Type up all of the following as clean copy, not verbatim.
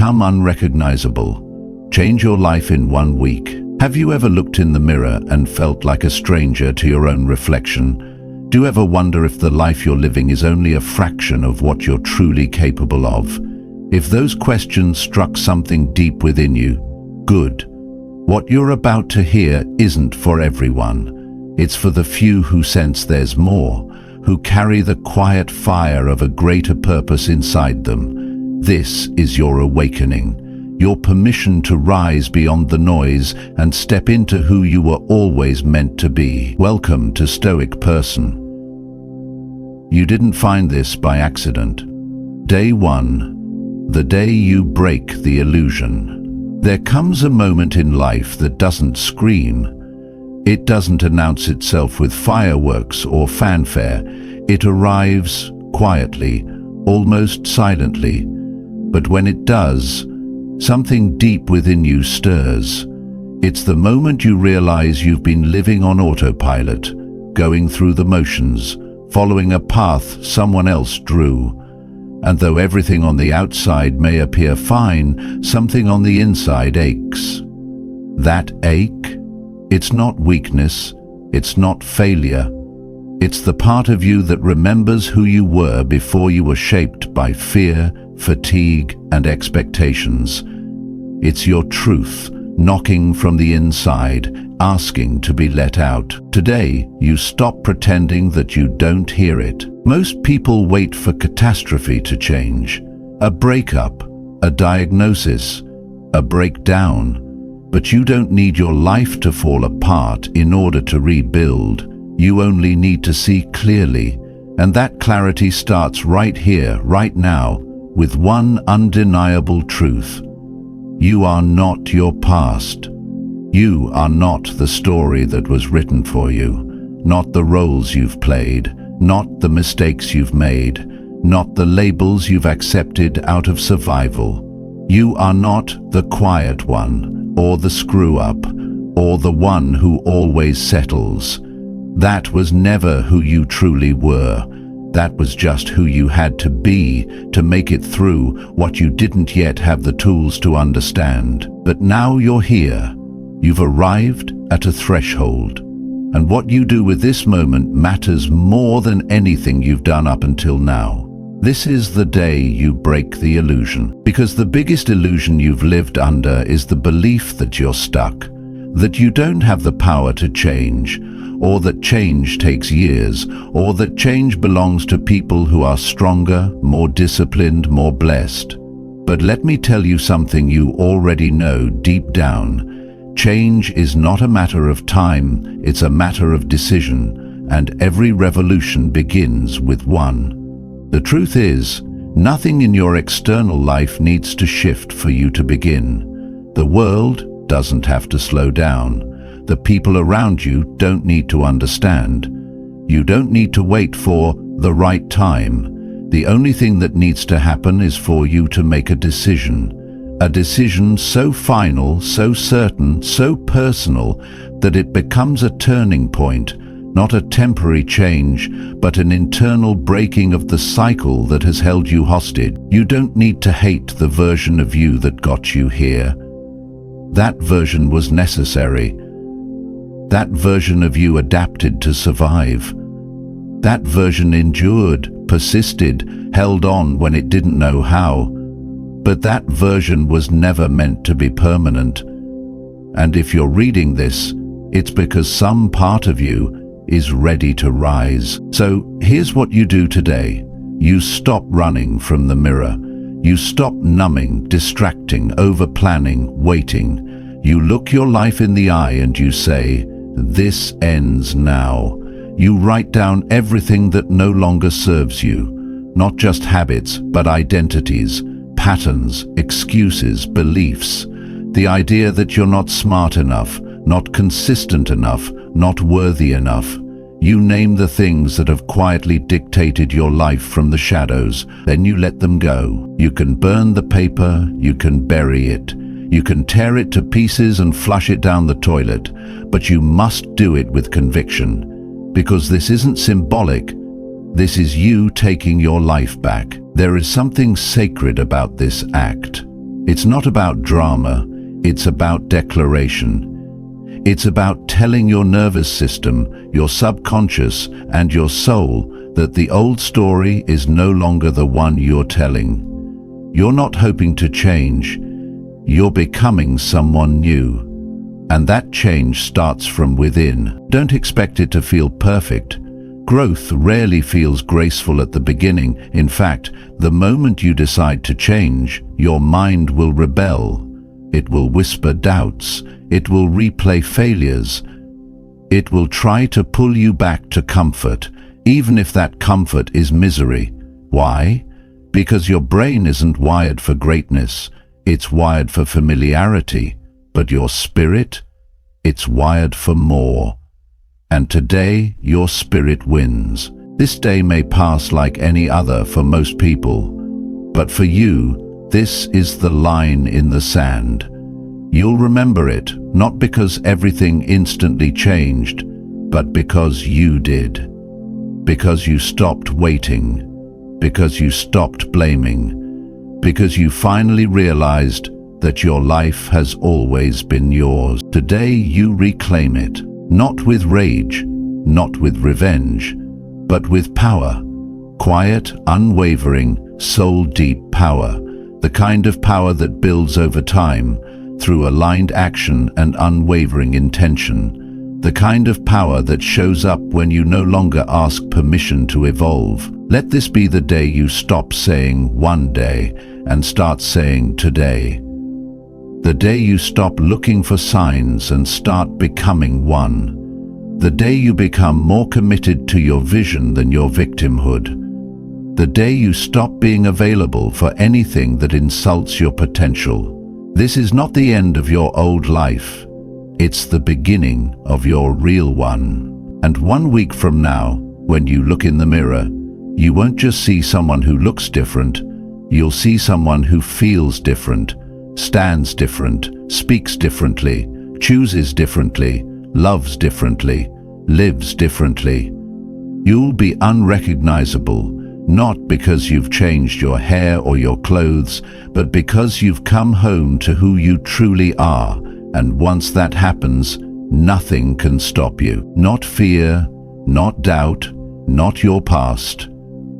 Become unrecognizable. Change your life in 1 week. Have you ever looked in the mirror and felt like a stranger to your own reflection? Do you ever wonder if the life you're living is only a fraction of what you're truly capable of? If those questions struck something deep within you, good. What you're about to hear isn't for everyone. It's for the few who sense there's more, who carry the quiet fire of a greater purpose inside them. This is your awakening, your permission to rise beyond the noise and step into who you were always meant to be. Welcome to Stoic Person. You didn't find this by accident. Day 1, the day you break the illusion. There comes a moment in life that doesn't scream. It doesn't announce itself with fireworks or fanfare. It arrives quietly, almost silently. But when it does, something deep within you stirs. It's the moment you realize you've been living on autopilot, going through the motions, following a path someone else drew. And though everything on the outside may appear fine, something on the inside aches. That ache? It's not weakness, it's not failure. It's the part of you that remembers who you were before you were shaped by fear, fatigue, and expectations. It's your truth, knocking from the inside, asking to be let out. Today, you stop pretending that you don't hear it. Most people wait for catastrophe to change. A breakup, a diagnosis, a breakdown. But you don't need your life to fall apart in order to rebuild. You only need to see clearly. And that clarity starts right here, right now, with one undeniable truth. You are not your past. You are not the story that was written for you, not the roles you've played, not the mistakes you've made, not the labels you've accepted out of survival. You are not the quiet one, or the screw-up, or the one who always settles. That was never who you truly were. That was just who you had to be to make it through what you didn't yet have the tools to understand. But now you're here. You've arrived at a threshold. And what you do with this moment matters more than anything you've done up until now. This is the day you break the illusion. Because the biggest illusion you've lived under is the belief that you're stuck, that you don't have the power to change, or that change takes years, or that change belongs to people who are stronger, more disciplined, more blessed. But let me tell you something you already know deep down. Change is not a matter of time, it's a matter of decision, and every revolution begins with one. The truth is, nothing in your external life needs to shift for you to begin. The world doesn't have to slow down. The people around you don't need to understand. You don't need to wait for the right time. The only thing that needs to happen is for you to make a decision. A decision so final, so certain, so personal that it becomes a turning point. Not a temporary change, but an internal breaking of the cycle that has held you hostage. You don't need to hate the version of you that got you here. That version was necessary. That version of you adapted to survive. That version endured, persisted, held on when it didn't know how. But that version was never meant to be permanent. And if you're reading this, it's because some part of you is ready to rise. So here's what you do today. You stop running from the mirror. You stop numbing, distracting, over-planning, waiting. You look your life in the eye and you say, "This ends now." You write down everything that no longer serves you. Not just habits, but identities, patterns, excuses, beliefs. The idea that you're not smart enough, not consistent enough, not worthy enough. You name the things that have quietly dictated your life from the shadows, then you let them go. You can burn the paper, you can bury it. You can tear it to pieces and flush it down the toilet, but you must do it with conviction. Because this isn't symbolic, this is you taking your life back. There is something sacred about this act. It's not about drama, it's about declaration. It's about telling your nervous system, your subconscious, and your soul that the old story is no longer the one you're telling. You're not hoping to change, you're becoming someone new. And that change starts from within. Don't expect it to feel perfect. Growth rarely feels graceful at the beginning. In fact, the moment you decide to change, your mind will rebel. It will whisper doubts. It will replay failures. It will try to pull you back to comfort, even if that comfort is misery. Why? Because your brain isn't wired for greatness. It's wired for familiarity. But your spirit, it's wired for more. And today, your spirit wins. This day may pass like any other for most people. But for you, this is the line in the sand. You'll remember it, not because everything instantly changed, but because you did. Because you stopped waiting. Because you stopped blaming. Because you finally realized that your life has always been yours. Today you reclaim it, not with rage, not with revenge, but with power. Quiet, unwavering, soul-deep power. The kind of power that builds over time, through aligned action and unwavering intention. The kind of power that shows up when you no longer ask permission to evolve. Let this be the day you stop saying one day and start saying today. The day you stop looking for signs and start becoming one. The day you become more committed to your vision than your victimhood. The day you stop being available for anything that insults your potential. This is not the end of your old life. It's the beginning of your real one. And 1 week from now, when you look in the mirror, you won't just see someone who looks different, you'll see someone who feels different, stands different, speaks differently, chooses differently, loves differently, lives differently. You'll be unrecognizable, not because you've changed your hair or your clothes, but because you've come home to who you truly are. And once that happens, nothing can stop you. Not fear, not doubt, not your past.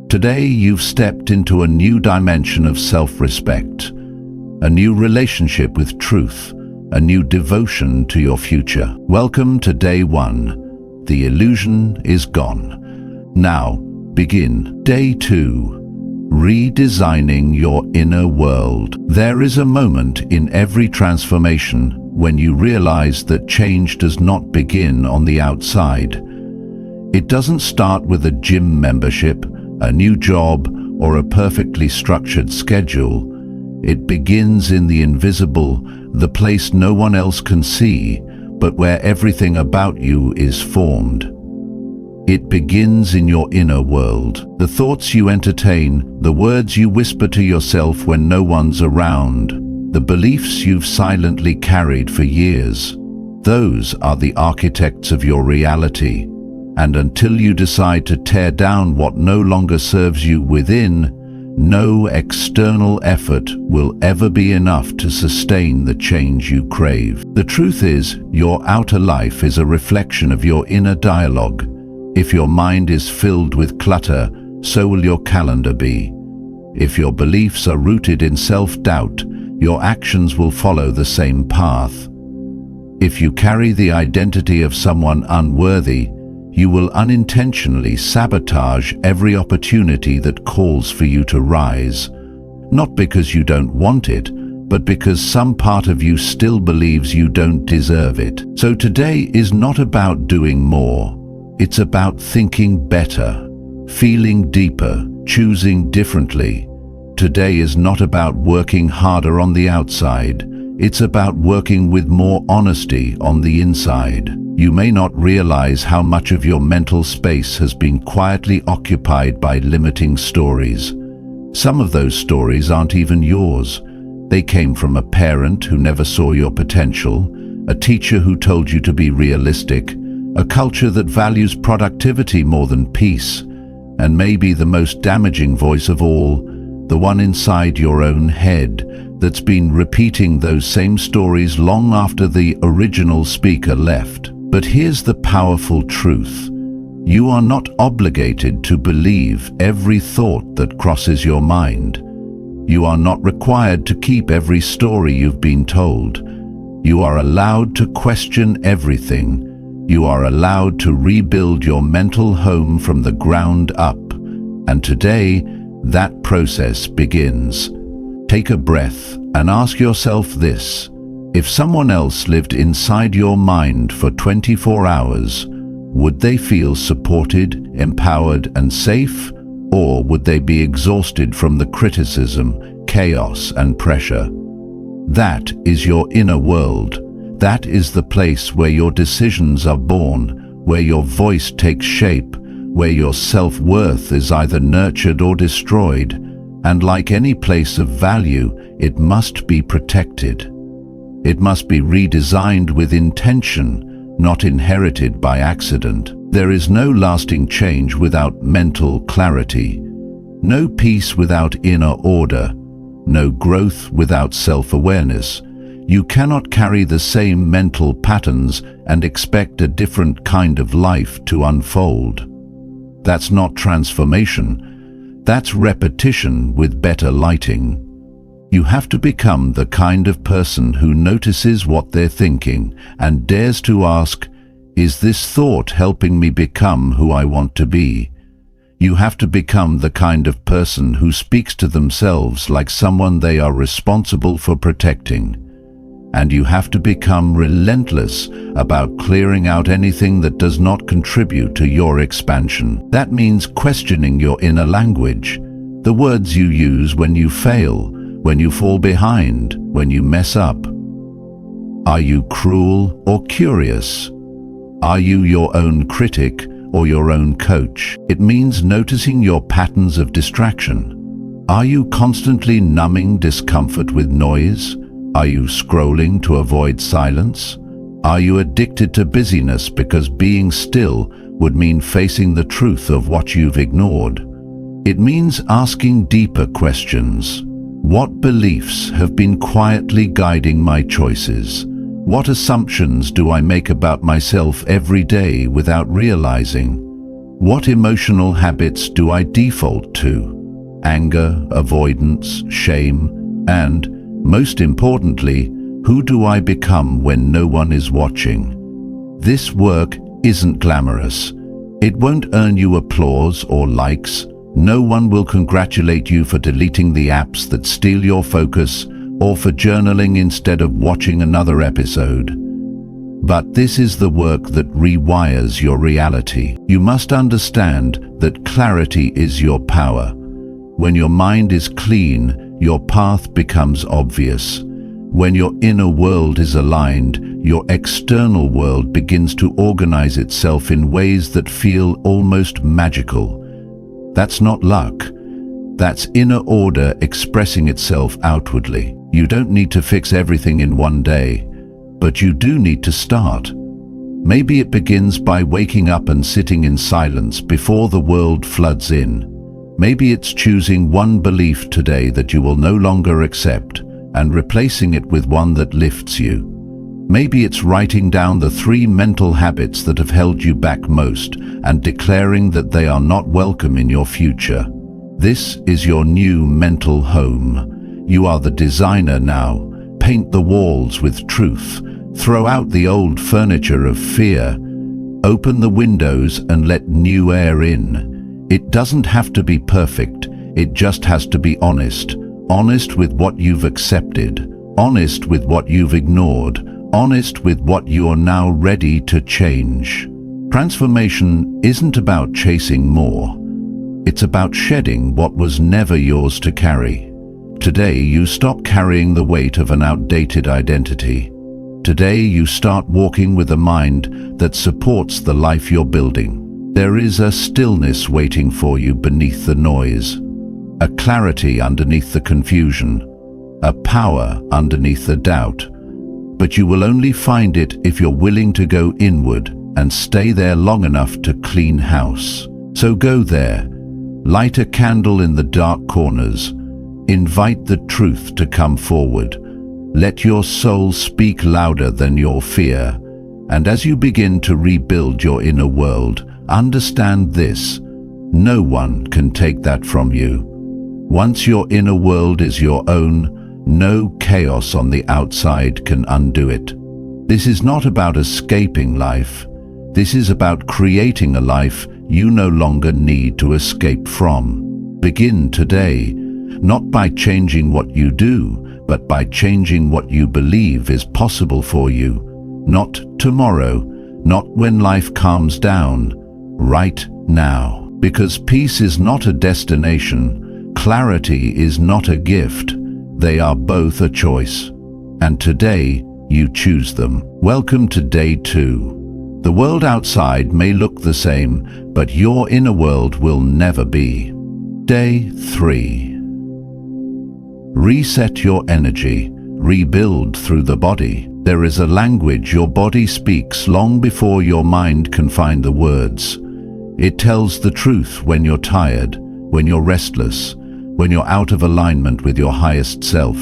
Today you've stepped into a new dimension of self-respect. A new relationship with truth, a new devotion to your future. Welcome to day one. The illusion is gone. Now, begin. Day two. Redesigning your inner world. There is a moment in every transformation when you realize that change does not begin on the outside. It doesn't start with a gym membership, a new job, or a perfectly structured schedule. It begins in the invisible, the place no one else can see, but where everything about you is formed. It begins in your inner world. The thoughts you entertain, the words you whisper to yourself when no one's around, the beliefs you've silently carried for years. Those are the architects of your reality. And until you decide to tear down what no longer serves you within, no external effort will ever be enough to sustain the change you crave. The truth is, your outer life is a reflection of your inner dialogue. If your mind is filled with clutter, so will your calendar be. If your beliefs are rooted in self-doubt, your actions will follow the same path. If you carry the identity of someone unworthy, you will unintentionally sabotage every opportunity that calls for you to rise. Not because you don't want it, but because some part of you still believes you don't deserve it. So today is not about doing more. It's about thinking better, feeling deeper, choosing differently. Today is not about working harder on the outside. It's about working with more honesty on the inside. You may not realize how much of your mental space has been quietly occupied by limiting stories. Some of those stories aren't even yours. They came from a parent who never saw your potential, a teacher who told you to be realistic, a culture that values productivity more than peace, and maybe the most damaging voice of all, the one inside your own head, that's been repeating those same stories long after the original speaker left. But here's the powerful truth. You are not obligated to believe every thought that crosses your mind. You are not required to keep every story you've been told. You are allowed to question everything. You are allowed to rebuild your mental home from the ground up. And today, that process begins. Take a breath and ask yourself this. If someone else lived inside your mind for 24 hours, would they feel supported, empowered, and safe? Or would they be exhausted from the criticism, chaos, and pressure? That is your inner world. That is the place where your decisions are born, where your voice takes shape, where your self-worth is either nurtured or destroyed. And like any place of value, it must be protected. It must be redesigned with intention, not inherited by accident. There is no lasting change without mental clarity, no peace without inner order, no growth without self-awareness. You cannot carry the same mental patterns and expect a different kind of life to unfold. That's not transformation. That's repetition with better lighting. You have to become the kind of person who notices what they're thinking and dares to ask, is this thought helping me become who I want to be? You have to become the kind of person who speaks to themselves like someone they are responsible for protecting. And you have to become relentless about clearing out anything that does not contribute to your expansion. That means questioning your inner language, the words you use when you fail, when you fall behind, when you mess up. Are you cruel or curious? Are you your own critic or your own coach? It means noticing your patterns of distraction. Are you constantly numbing discomfort with noise? Are you scrolling to avoid silence? Are you addicted to busyness because being still would mean facing the truth of what you've ignored? It means asking deeper questions. What beliefs have been quietly guiding my choices? What assumptions do I make about myself every day without realizing? What emotional habits do I default to? Anger, avoidance, shame, and most importantly, who do I become when no one is watching? This work isn't glamorous. It won't earn you applause or likes. No one will congratulate you for deleting the apps that steal your focus or for journaling instead of watching another episode. But this is the work that rewires your reality. You must understand that clarity is your power. When your mind is clean, your path becomes obvious. When your inner world is aligned, your external world begins to organize itself in ways that feel almost magical. That's not luck. That's inner order expressing itself outwardly. You don't need to fix everything in one day, but you do need to start. Maybe it begins by waking up and sitting in silence before the world floods in. Maybe it's choosing one belief today that you will no longer accept and replacing it with one that lifts you. Maybe it's writing down the 3 mental habits that have held you back most and declaring that they are not welcome in your future. This is your new mental home. You are the designer now. Paint the walls with truth. Throw out the old furniture of fear. Open the windows and let new air in. It doesn't have to be perfect, it just has to be honest. Honest with what you've accepted, honest with what you've ignored, honest with what you are now ready to change. Transformation isn't about chasing more. It's about shedding what was never yours to carry. Today you stop carrying the weight of an outdated identity. Today you start walking with a mind that supports the life you're building. There is a stillness waiting for you beneath the noise, a clarity underneath the confusion, a power underneath the doubt. But you will only find it if you're willing to go inward and stay there long enough to clean house. So go there, light a candle in the dark corners, Invite the truth to come forward. Let your soul speak louder than your fear. And as you begin to rebuild your inner world, understand this: no one can take that from you. Once your inner world is your own, no chaos on the outside can undo it. This is not about escaping life. This is about creating a life you no longer need to escape from. Begin today, not by changing what you do, but by changing what you believe is possible for you. Not tomorrow, not when life calms down, right now. Because peace is not a destination, clarity is not a gift. They are both a choice. And today, you choose them. Welcome to day 2. The world outside may look the same, but your inner world will never be. Day 3. Reset your energy. Rebuild through the body. There is a language your body speaks long before your mind can find the words. It tells the truth when you're tired, when you're restless, when you're out of alignment with your highest self.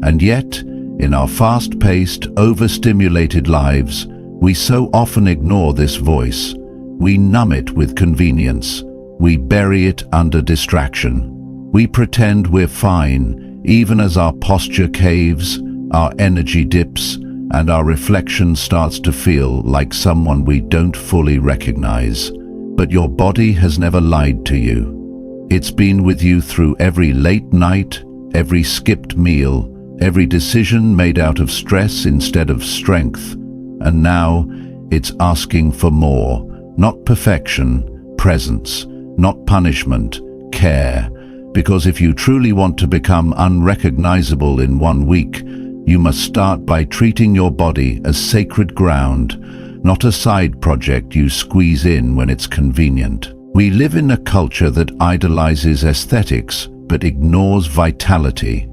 And yet, in our fast-paced, overstimulated lives, we so often ignore this voice. We numb it with convenience. We bury it under distraction. We pretend we're fine, even as our posture caves, our energy dips, and our reflection starts to feel like someone we don't fully recognize. But your body has never lied to you. It's been with you through every late night, every skipped meal, every decision made out of stress instead of strength. And now, it's asking for more. Not perfection, presence. Not punishment, care. Because if you truly want to become unrecognizable in 1 week, you must start by treating your body as sacred ground, not a side project you squeeze in when it's convenient. We live in a culture that idolizes aesthetics but ignores vitality.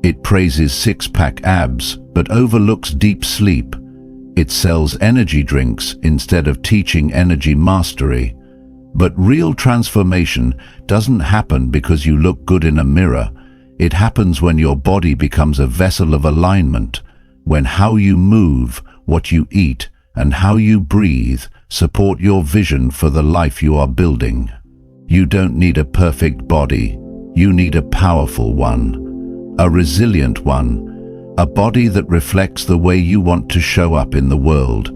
It praises six-pack abs but overlooks deep sleep. It sells energy drinks instead of teaching energy mastery. But real transformation doesn't happen because you look good in a mirror. It happens when your body becomes a vessel of alignment, when how you move, what you eat, and how you breathe support your vision for the life you are building. You don't need a perfect body. You need a powerful one, a resilient one, a body that reflects the way you want to show up in the world.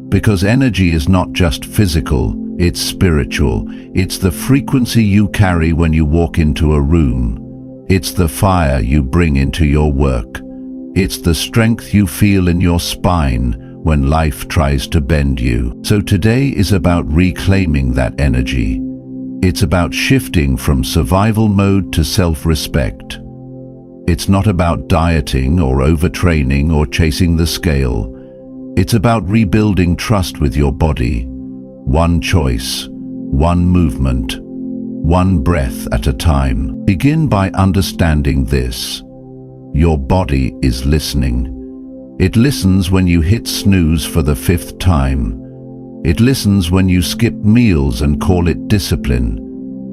Because energy is not just physical, it's spiritual. It's the frequency you carry when you walk into a room. It's the fire you bring into your work. It's the strength you feel in your spine when life tries to bend you. So today is about reclaiming that energy. It's about shifting from survival mode to self-respect. It's not about dieting or overtraining or chasing the scale. It's about rebuilding trust with your body. One choice, one movement, one breath at a time. Begin by understanding this. Your body is listening. It listens when you hit snooze for the 5th time. It listens when you skip meals and call it discipline.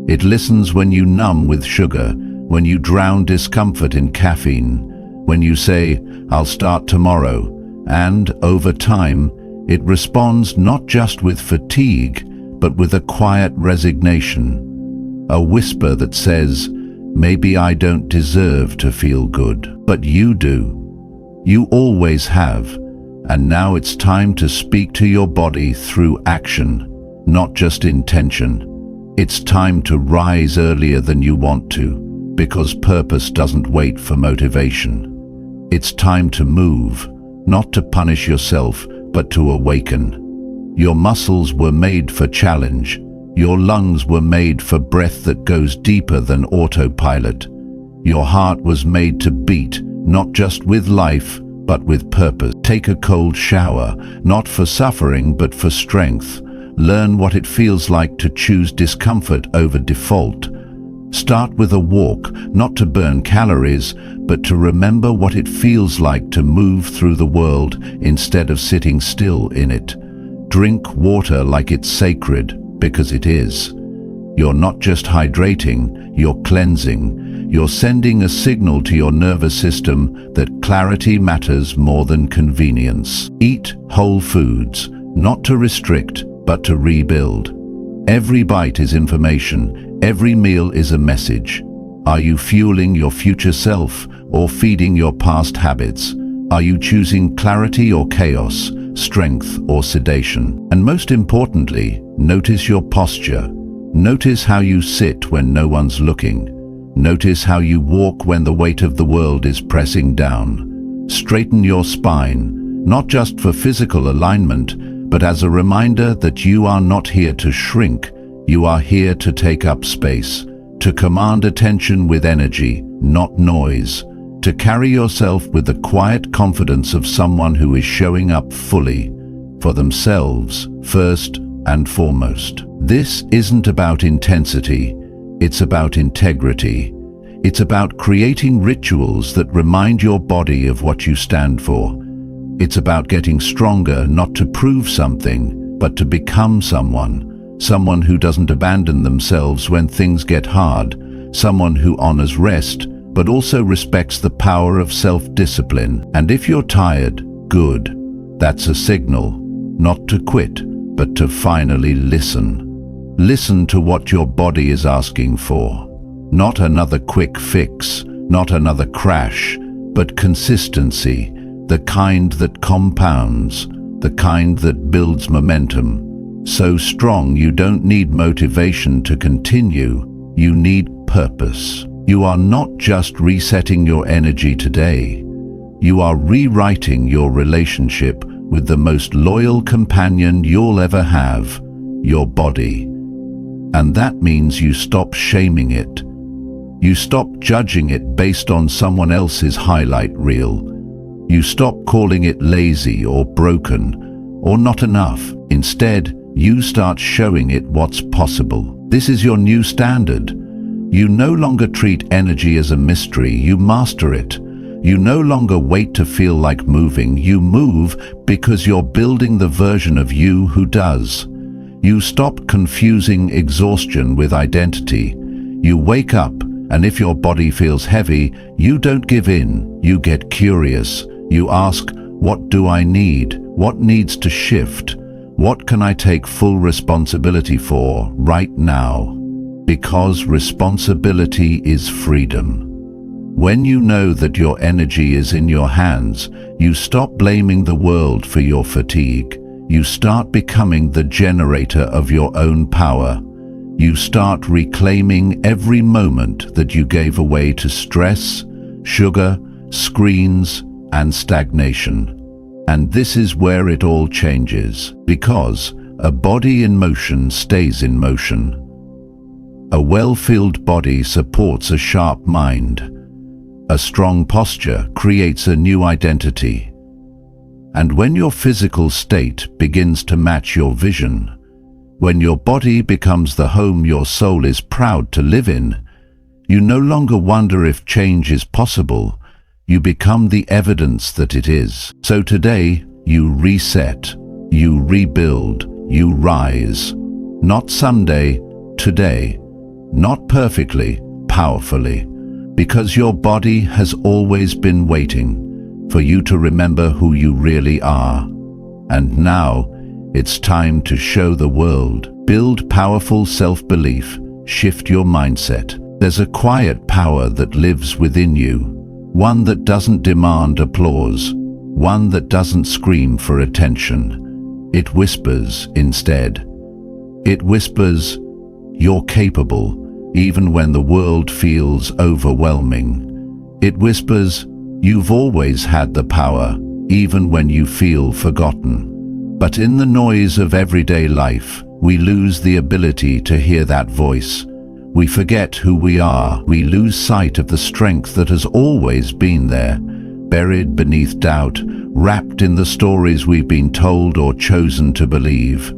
It listens when you numb with sugar, when you drown discomfort in caffeine, when you say, "I'll start tomorrow." And, over time, it responds not just with fatigue, but with a quiet resignation. A whisper that says, "Maybe I don't deserve to feel good." But you do. You always have. And now it's time to speak to your body through action, not just intention. It's time to rise earlier than you want to, because purpose doesn't wait for motivation. It's time to move, not to punish yourself, but to awaken. Your muscles were made for challenge. Your lungs were made for breath that goes deeper than autopilot. Your heart was made to beat, not just with life, but with purpose. Take a cold shower, not for suffering, but for strength. Learn what it feels like to choose discomfort over default. Start with a walk, not to burn calories, but to remember what it feels like to move through the world instead of sitting still in it. Drink water like it's sacred, because it is. You're not just hydrating, you're cleansing. You're sending a signal to your nervous system that clarity matters more than convenience. Eat whole foods, not to restrict, but to rebuild. Every bite is information, every meal is a message. Are you fueling your future self or feeding your past habits? Are you choosing clarity or chaos, strength or sedation? And most importantly, notice your posture. Notice how you sit when no one's looking. Notice how you walk when the weight of the world is pressing down. Straighten your spine, not just for physical alignment, but as a reminder that you are not here to shrink. You are here to take up space, to command attention with energy, not noise, to carry yourself with the quiet confidence of someone who is showing up fully, for themselves, first and foremost. This isn't about intensity, it's about integrity. It's about creating rituals that remind your body of what you stand for. It's about getting stronger, not to prove something, but to become someone who doesn't abandon themselves when things get hard, someone who honors rest, but also respects the power of self-discipline. And if you're tired, good. That's a signal, not to quit, but to finally listen. Listen to what your body is asking for. Not another quick fix, not another crash, but consistency, the kind that compounds, the kind that builds momentum. So strong you don't need motivation to continue, you need purpose. You are not just resetting your energy today, you are rewriting your relationship with the most loyal companion you'll ever have, your body. And that means you stop shaming it. You stop judging it based on someone else's highlight reel. You stop calling it lazy or broken or not enough. Instead, you start showing it what's possible. This is your new standard. You no longer treat energy as a mystery, you master it. You no longer wait to feel like moving, you move because you're building the version of you who does. You stop confusing exhaustion with identity. You wake up, and if your body feels heavy, you don't give in, you get curious. You ask, what do I need? What needs to shift? What can I take full responsibility for right now? Because responsibility is freedom. When you know that your energy is in your hands, you stop blaming the world for your fatigue. You start becoming the generator of your own power. You start reclaiming every moment that you gave away to stress, sugar, screens, and stagnation. And this is where it all changes, because a body in motion stays in motion. A well-filled body supports a sharp mind. A strong posture creates a new identity. And when your physical state begins to match your vision, when your body becomes the home your soul is proud to live in, you no longer wonder if change is possible. You become the evidence that it is. So today, you reset, you rebuild, you rise. Not someday, today. Not perfectly, powerfully. Because your body has always been waiting for you to remember who you really are. And now, it's time to show the world. Build powerful self-belief. Shift your mindset. There's a quiet power that lives within you. One that doesn't demand applause. One that doesn't scream for attention. It whispers instead. It whispers, you're capable, even when the world feels overwhelming. It whispers, you've always had the power, even when you feel forgotten. But in the noise of everyday life, we lose the ability to hear that voice. We forget who we are. We lose sight of the strength that has always been there, buried beneath doubt, wrapped in the stories we've been told or chosen to believe.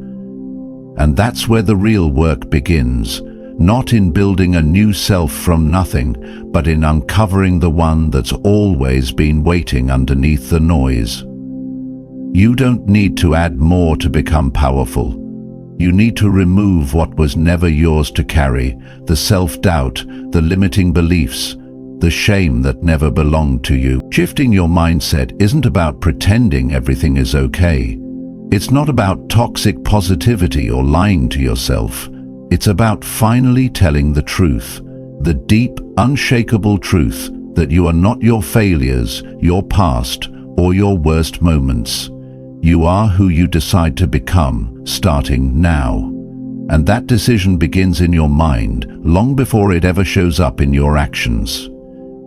And that's where the real work begins, not in building a new self from nothing, but in uncovering the one that's always been waiting underneath the noise. You don't need to add more to become powerful. You need to remove what was never yours to carry, the self-doubt, the limiting beliefs, the shame that never belonged to you. Shifting your mindset isn't about pretending everything is okay. It's not about toxic positivity or lying to yourself. It's about finally telling the truth, the deep, unshakable truth that you are not your failures, your past, or your worst moments. You are who you decide to become, starting now. And that decision begins in your mind, long before it ever shows up in your actions.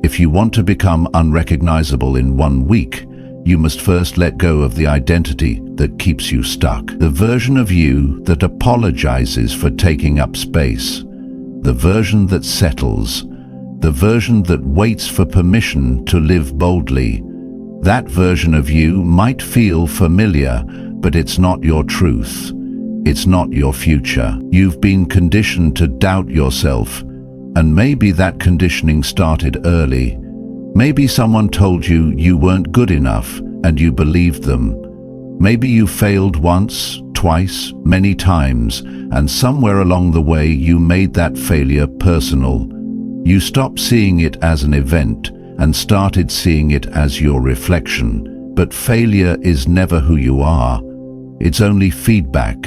If you want to become unrecognizable in 1 week, you must first let go of the identity that keeps you stuck. The version of you that apologizes for taking up space. The version that settles. The version that waits for permission to live boldly. That version of you might feel familiar, but it's not your truth. It's not your future. You've been conditioned to doubt yourself, and maybe that conditioning started early. Maybe someone told you you weren't good enough, and you believed them. Maybe you failed once, twice, many times, and somewhere along the way you made that failure personal. You stopped seeing it as an event and started seeing it as your reflection. But failure is never who you are. It's only feedback.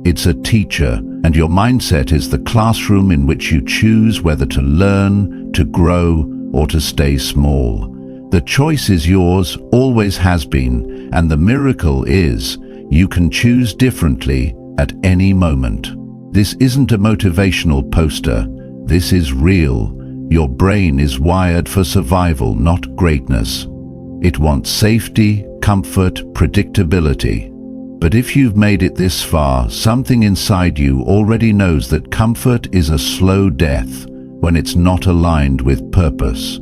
It's a teacher, and your mindset is the classroom in which you choose whether to learn, to grow, or to stay small. The choice is yours, always has been, and the miracle is you can choose differently at any moment. This isn't a motivational poster. This is real. Your brain is wired for survival, not greatness. It wants safety, comfort, predictability. But if you've made it this far, something inside you already knows that comfort is a slow death when it's not aligned with purpose.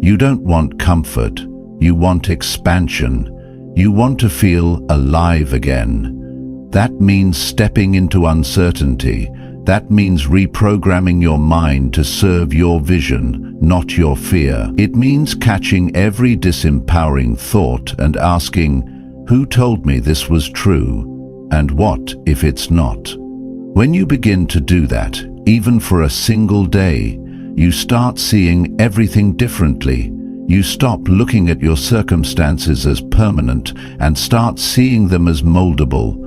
You don't want comfort. You want expansion. You want to feel alive again. That means stepping into uncertainty. That means reprogramming your mind to serve your vision, not your fear. It means catching every disempowering thought and asking, who told me this was true? And what if it's not? When you begin to do that, even for a single day, you start seeing everything differently. You stop looking at your circumstances as permanent and start seeing them as moldable.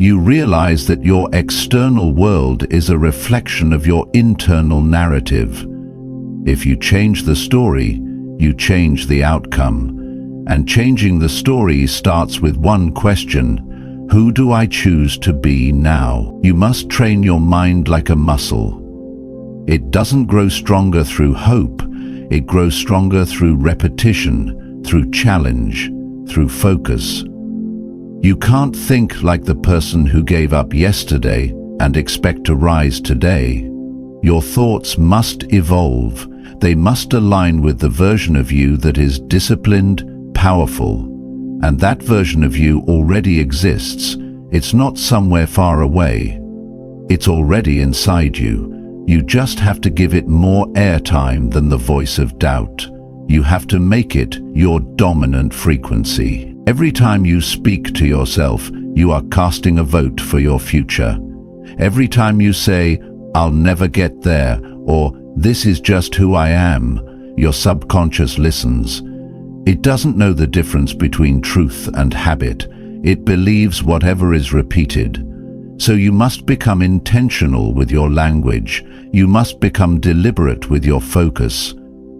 You realize that your external world is a reflection of your internal narrative. If you change the story, you change the outcome. And changing the story starts with one question: who do I choose to be now? You must train your mind like a muscle. It doesn't grow stronger through hope. It grows stronger through repetition, through challenge, through focus. You can't think like the person who gave up yesterday and expect to rise today. Your thoughts must evolve. They must align with the version of you that is disciplined, powerful. And that version of you already exists. It's not somewhere far away. It's already inside you. You just have to give it more airtime than the voice of doubt. You have to make it your dominant frequency. Every time you speak to yourself, you are casting a vote for your future. Every time you say, I'll never get there, or this is just who I am, your subconscious listens. It doesn't know the difference between truth and habit. It believes whatever is repeated. So you must become intentional with your language. You must become deliberate with your focus.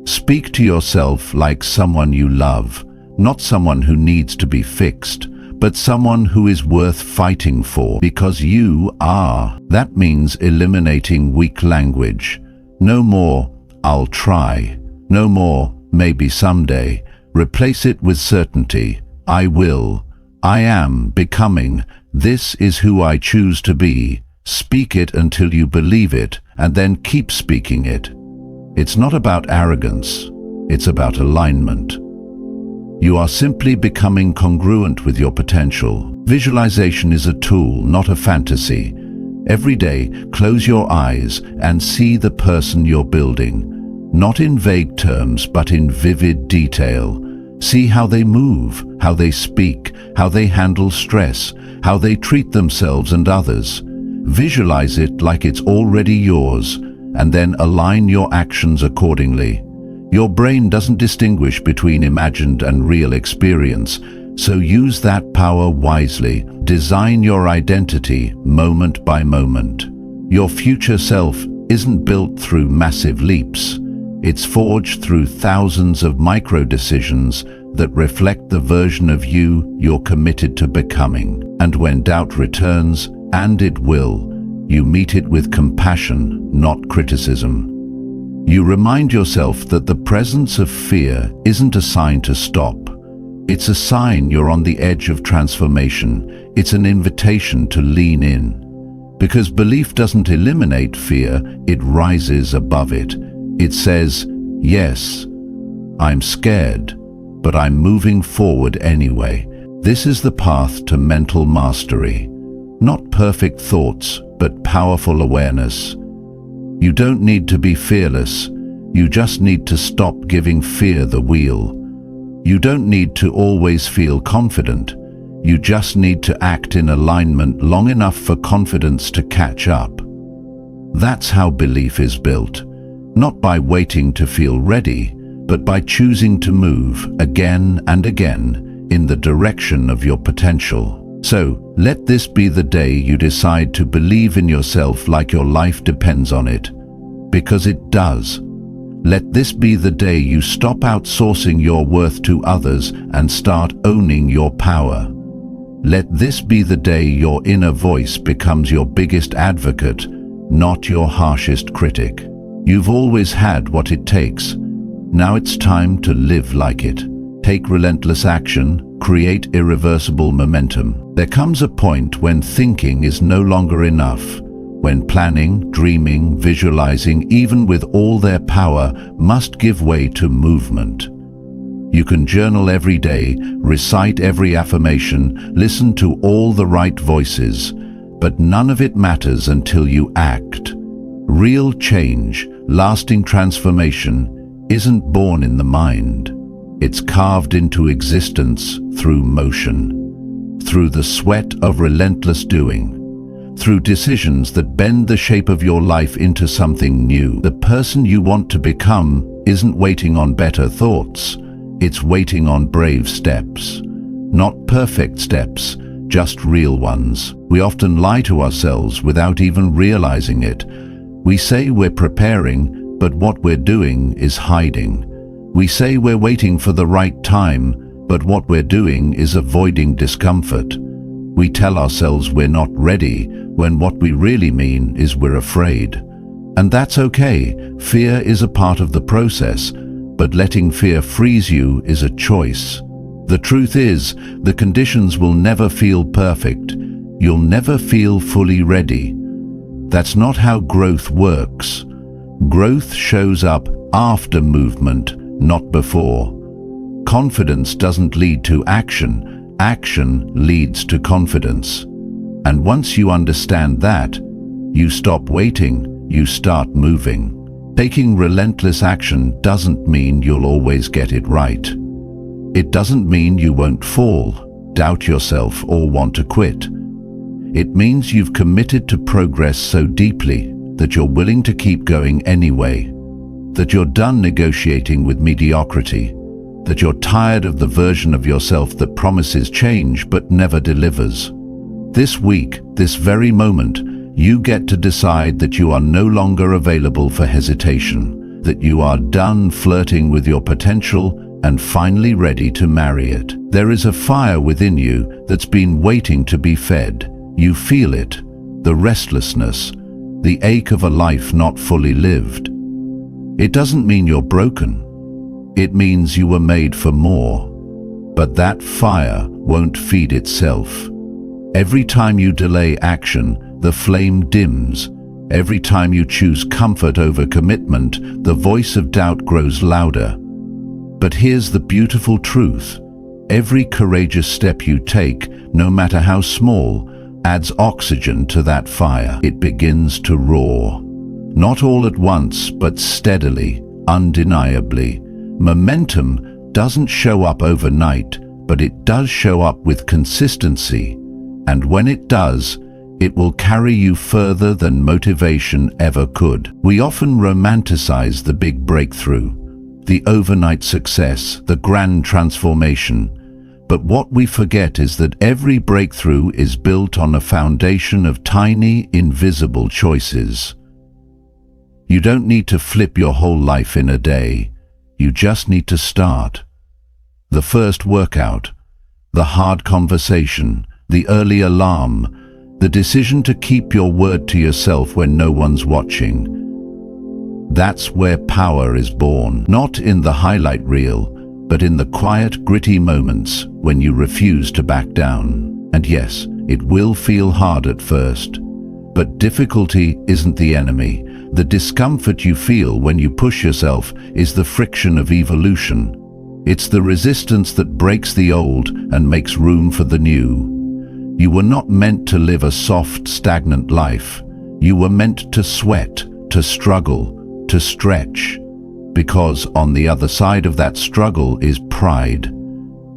Speak to yourself like someone you love, not someone who needs to be fixed, but someone who is worth fighting for, because you are. That means eliminating weak language. No more, I'll try. No more, maybe someday. Replace it with certainty. I will. I am becoming. This is who I choose to be. Speak it until you believe it, and then keep speaking it. It's not about arrogance. It's about alignment. You are simply becoming congruent with your potential. Visualization is a tool, not a fantasy. Every day, close your eyes and see the person you're building. Not in vague terms, but in vivid detail. See how they move, how they speak, how they handle stress, how they treat themselves and others. Visualize it like it's already yours, and then align your actions accordingly. Your brain doesn't distinguish between imagined and real experience, so use that power wisely. Design your identity moment by moment. Your future self isn't built through massive leaps. It's forged through thousands of micro-decisions that reflect the version of you you're committed to becoming. And when doubt returns, and it will, you meet it with compassion, not criticism. You remind yourself that the presence of fear isn't a sign to stop. It's a sign you're on the edge of transformation. It's an invitation to lean in. Because belief doesn't eliminate fear, it rises above it. It says, yes, I'm scared, but I'm moving forward anyway. This is the path to mental mastery. Not perfect thoughts, but powerful awareness. You don't need to be fearless. You just need to stop giving fear the wheel. You don't need to always feel confident. You just need to act in alignment long enough for confidence to catch up. That's how belief is built. Not by waiting to feel ready, but by choosing to move again and again in the direction of your potential. So, let this be the day you decide to believe in yourself like your life depends on it. Because it does. Let this be the day you stop outsourcing your worth to others and start owning your power. Let this be the day your inner voice becomes your biggest advocate, not your harshest critic. You've always had what it takes. Now it's time to live like it. Take relentless action, create irreversible momentum. There comes a point when thinking is no longer enough, when planning, dreaming, visualizing, even with all their power, must give way to movement. You can journal every day, recite every affirmation, listen to all the right voices, but none of it matters until you act. Real change, lasting transformation, isn't born in the mind. It's carved into existence through motion, through the sweat of relentless doing, through decisions that bend the shape of your life into something new. The person you want to become isn't waiting on better thoughts. It's waiting on brave steps. Not perfect steps, just real ones. We often lie to ourselves without even realizing it. We say we're preparing, but what we're doing is hiding. We say we're waiting for the right time, but what we're doing is avoiding discomfort. We tell ourselves we're not ready, when what we really mean is we're afraid. And that's okay. Fear is a part of the process, but letting fear freeze you is a choice. The truth is, the conditions will never feel perfect. You'll never feel fully ready. That's not how growth works. Growth shows up after movement, not before. Confidence doesn't lead to action. Action leads to confidence. And once you understand that, you stop waiting, you start moving. Taking relentless action doesn't mean you'll always get it right. It doesn't mean you won't fall, doubt yourself, or want to quit. It means you've committed to progress so deeply that you're willing to keep going anyway, that you're done negotiating with mediocrity, that you're tired of the version of yourself that promises change but never delivers. This week, this very moment, you get to decide that you are no longer available for hesitation, that you are done flirting with your potential and finally ready to marry it. There is a fire within you that's been waiting to be fed. You feel it, the restlessness, the ache of a life not fully lived. It doesn't mean you're broken. It means you were made for more. But that fire won't feed itself. Every time you delay action, the flame dims. Every time you choose comfort over commitment, the voice of doubt grows louder. But here's the beautiful truth. Every courageous step you take, no matter how small, adds oxygen to that fire. It begins to roar. Not all at once, but steadily, undeniably. Momentum doesn't show up overnight, but it does show up with consistency. And when it does, it will carry you further than motivation ever could. We often romanticize the big breakthrough, the overnight success, the grand transformation. But what we forget is that every breakthrough is built on a foundation of tiny, invisible choices. You don't need to flip your whole life in a day. You just need to start. The first workout, the hard conversation, the early alarm, the decision to keep your word to yourself when no one's watching. That's where power is born, not in the highlight reel, but in the quiet, gritty moments when you refuse to back down. And yes, it will feel hard at first, but difficulty isn't the enemy. The discomfort you feel when you push yourself is the friction of evolution. It's the resistance that breaks the old and makes room for the new. You were not meant to live a soft, stagnant life. You were meant to sweat, to struggle, to stretch. Because on the other side of that struggle is pride.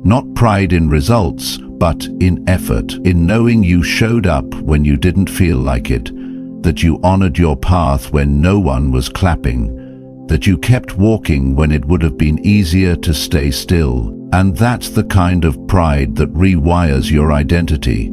Not pride in results, but in effort, in knowing you showed up when you didn't feel like it, that you honored your path when no one was clapping, that you kept walking when it would have been easier to stay still. And that's the kind of pride that rewires your identity.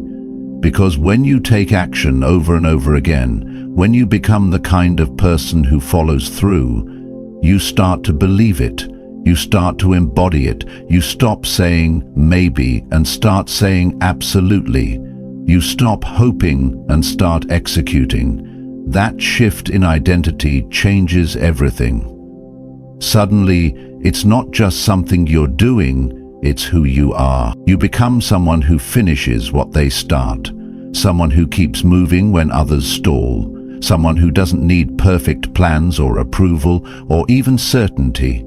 Because when you take action over and over again, when you become the kind of person who follows through, you start to believe it. You start to embody it. You stop saying maybe and start saying absolutely. You stop hoping and start executing. That shift in identity changes everything. Suddenly, it's not just something you're doing, it's who you are. You become someone who finishes what they start, someone who keeps moving when others stall, someone who doesn't need perfect plans or approval or even certainty,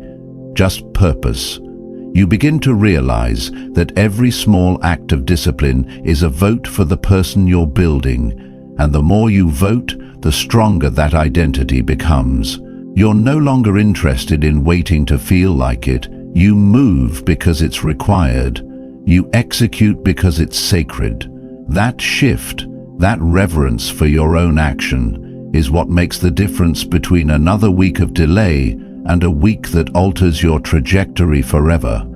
just purpose. You begin to realize that every small act of discipline is a vote for the person you're building, and the more you vote, the stronger that identity becomes. You're no longer interested in waiting to feel like it. You move because it's required. You execute because it's sacred. That shift, that reverence for your own action, is what makes the difference between another week of delay and a week that alters your trajectory forever.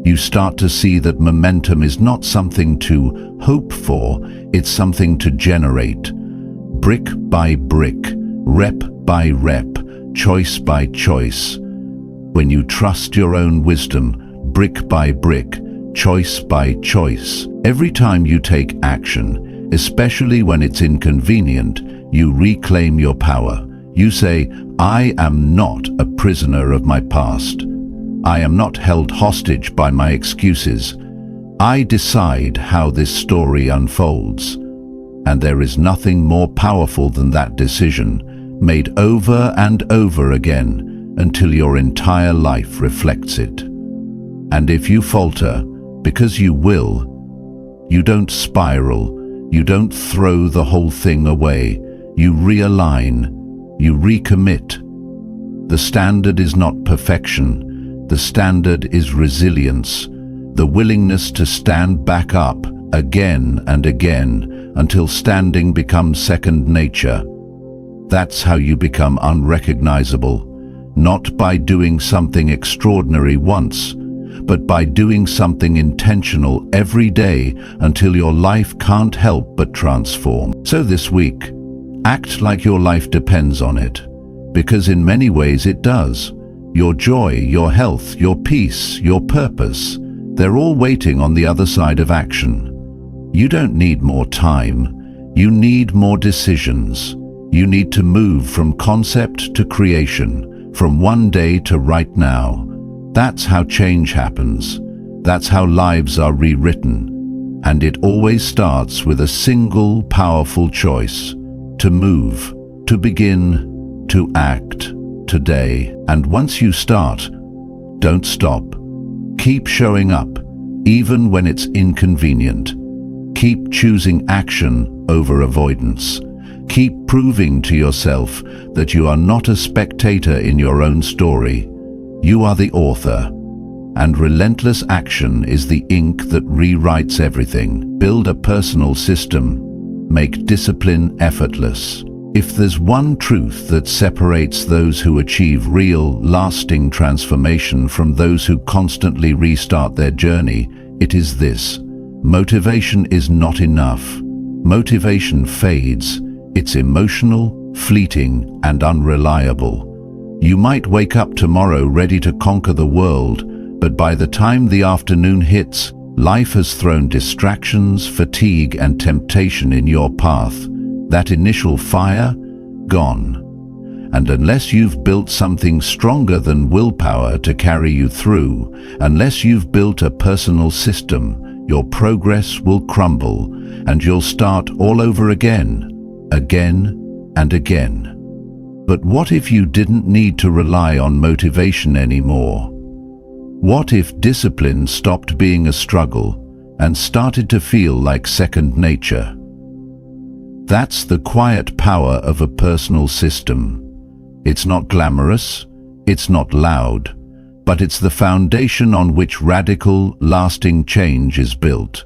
You start to see that momentum is not something to hope for, it's something to generate. Brick by brick, rep by rep, choice by choice. When you trust your own wisdom, brick by brick, choice by choice. Every time you take action, especially when it's inconvenient, you reclaim your power. You say, I am not a prisoner of my past. I am not held hostage by my excuses. I decide how this story unfolds. And there is nothing more powerful than that decision, made over and over again until your entire life reflects it. And if you falter, because you will, you don't spiral, you don't throw the whole thing away, you realign, you recommit. The standard is not perfection, the standard is resilience, the willingness to stand back up again and again until standing becomes second nature. That's how you become unrecognizable, not by doing something extraordinary once, but by doing something intentional every day until your life can't help but transform. So this week, act like your life depends on it, because in many ways it does. Your joy, your health, your peace, your purpose, they're all waiting on the other side of action. You don't need more time, you need more decisions. You need to move from concept to creation, from one day to right now. That's how change happens. That's how lives are rewritten. And it always starts with a single powerful choice: to move, to begin, to act, today. And once you start, don't stop. Keep showing up, even when it's inconvenient. Keep choosing action over avoidance. Keep proving to yourself that you are not a spectator in your own story. You are the author, and relentless action is the ink that rewrites everything. Build a personal system. Make discipline effortless. If there's one truth that separates those who achieve real, lasting transformation from those who constantly restart their journey, it is this: motivation is not enough. Motivation fades. It's emotional, fleeting, and unreliable. You might wake up tomorrow ready to conquer the world, but by the time the afternoon hits, life has thrown distractions, fatigue, and temptation in your path. That initial fire, gone. And unless you've built something stronger than willpower to carry you through, unless you've built a personal system, your progress will crumble, and you'll start all over again and again. But what if you didn't need to rely on motivation anymore? What if discipline stopped being a struggle and started to feel like second nature? That's the quiet power of a personal system. It's not glamorous, it's not loud, but it's the foundation on which radical, lasting change is built.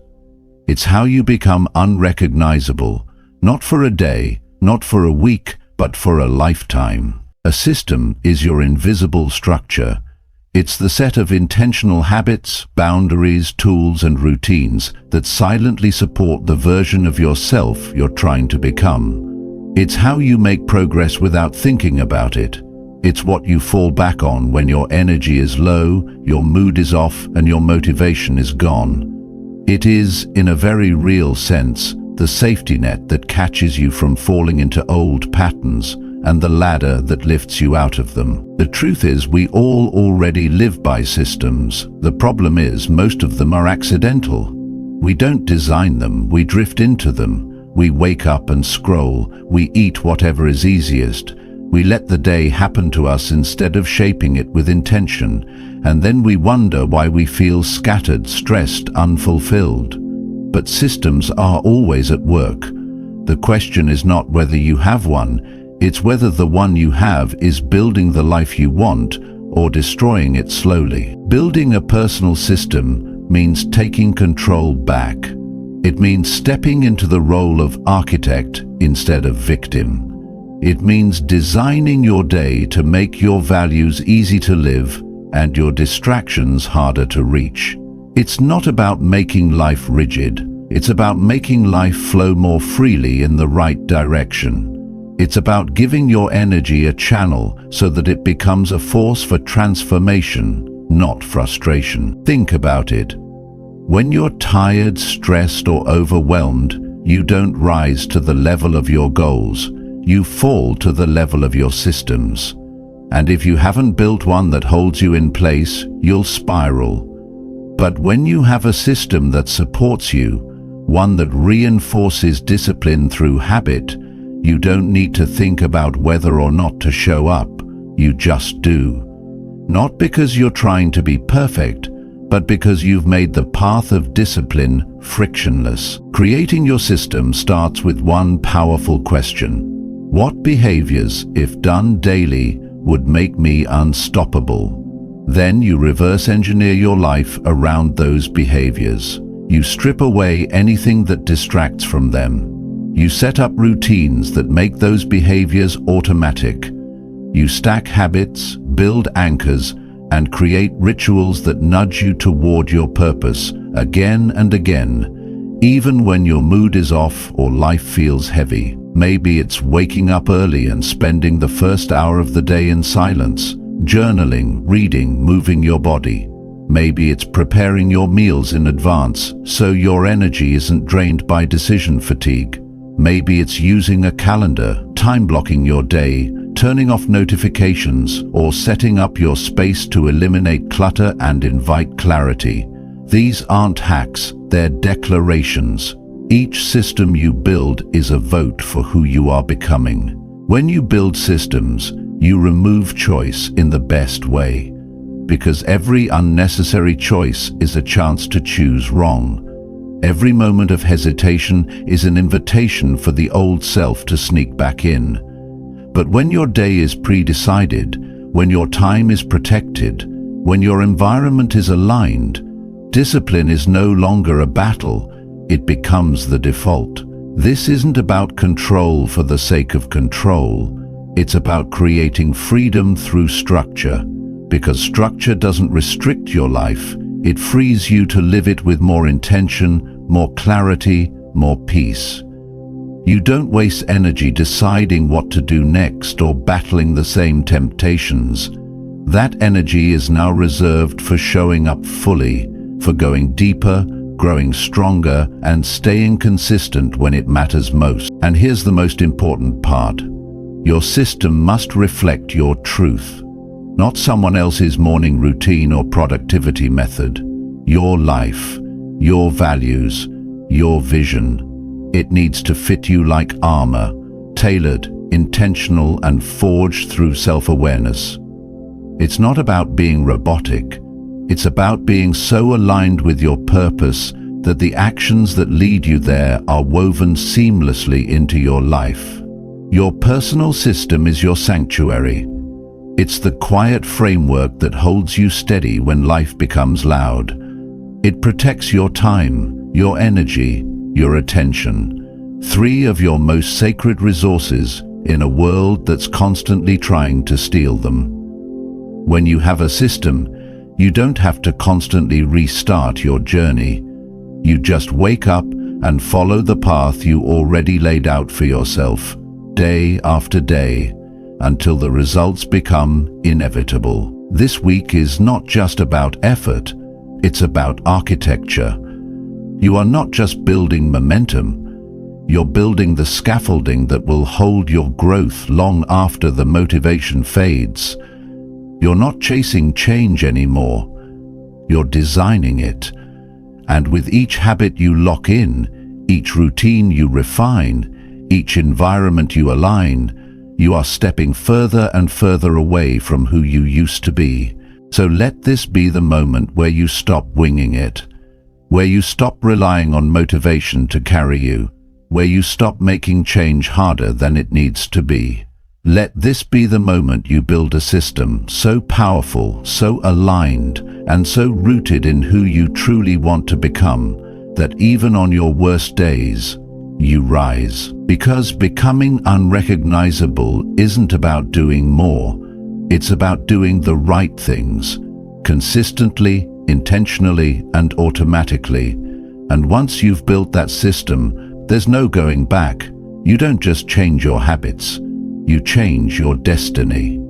It's how you become unrecognizable, not for a day, not for a week, but for a lifetime. A system is your invisible structure. It's the set of intentional habits, boundaries, tools, and routines that silently support the version of yourself you're trying to become. It's how you make progress without thinking about it. It's what you fall back on when your energy is low, your mood is off, and your motivation is gone. It is, in a very real sense, the safety net that catches you from falling into old patterns and the ladder that lifts you out of them. The truth is, we all already live by systems. The problem is, most of them are accidental. We don't design them, we drift into them. We wake up and scroll, we eat whatever is easiest. We let the day happen to us instead of shaping it with intention, and then we wonder why we feel scattered, stressed, unfulfilled. But systems are always at work. The question is not whether you have one, it's whether the one you have is building the life you want or destroying it slowly. Building a personal system means taking control back. It means stepping into the role of architect instead of victim. It means designing your day to make your values easy to live and your distractions harder to reach. It's not about making life rigid. It's about making life flow more freely in the right direction. It's about giving your energy a channel so that it becomes a force for transformation, not frustration. Think about it. When you're tired, stressed, or overwhelmed, you don't rise to the level of your goals. You fall to the level of your systems. And if you haven't built one that holds you in place, you'll spiral. But when you have a system that supports you, one that reinforces discipline through habit, you don't need to think about whether or not to show up. You just do. Not because you're trying to be perfect, but because you've made the path of discipline frictionless. Creating your system starts with one powerful question. What behaviors, if done daily, would make me unstoppable? Then you reverse engineer your life around those behaviors. You strip away anything that distracts from them. You set up routines that make those behaviors automatic. You stack habits, build anchors, and create rituals that nudge you toward your purpose again and again, even when your mood is off or life feels heavy. Maybe it's waking up early and spending the first hour of the day in silence, journaling, reading, moving your body. Maybe it's preparing your meals in advance so your energy isn't drained by decision fatigue. Maybe it's using a calendar, time blocking your day, turning off notifications, or setting up your space to eliminate clutter and invite clarity. These aren't hacks, they're declarations. Each system you build is a vote for who you are becoming. When you build systems, you remove choice in the best way, because every unnecessary choice is a chance to choose wrong. Every moment of hesitation is an invitation for the old self to sneak back in. But when your day is pre-decided, when your time is protected, when your environment is aligned, discipline is no longer a battle, it becomes the default. This isn't about control for the sake of control. It's about creating freedom through structure, because structure doesn't restrict your life. It frees you to live it with more intention, more clarity, more peace. You don't waste energy deciding what to do next or battling the same temptations. That energy is now reserved for showing up fully, for going deeper, growing stronger, and staying consistent when it matters most. And here's the most important part. Your system must reflect your truth, not someone else's morning routine or productivity method. Your life, your values, your vision. It needs to fit you like armor, tailored, intentional, and forged through self-awareness. It's not about being robotic. It's about being so aligned with your purpose that the actions that lead you there are woven seamlessly into your life. Your personal system is your sanctuary. It's the quiet framework that holds you steady when life becomes loud. It protects your time, your energy, your attention, three of your most sacred resources in a world that's constantly trying to steal them. When you have a system, you don't have to constantly restart your journey. You just wake up and follow the path you already laid out for yourself, day after day, until the results become inevitable. This week is not just about effort, it's about architecture. You are not just building momentum, you're building the scaffolding that will hold your growth long after the motivation fades. You're not chasing change anymore, you're designing it. And with each habit you lock in, each routine you refine, each environment you align, you are stepping further and further away from who you used to be. So let this be the moment where you stop winging it, where you stop relying on motivation to carry you, where you stop making change harder than it needs to be. Let this be the moment you build a system so powerful, so aligned, and so rooted in who you truly want to become, that even on your worst days, you rise. Because becoming unrecognizable isn't about doing more, it's about doing the right things, consistently, intentionally, and automatically. And once you've built that system, there's no going back. You don't just change your habits, you change your destiny.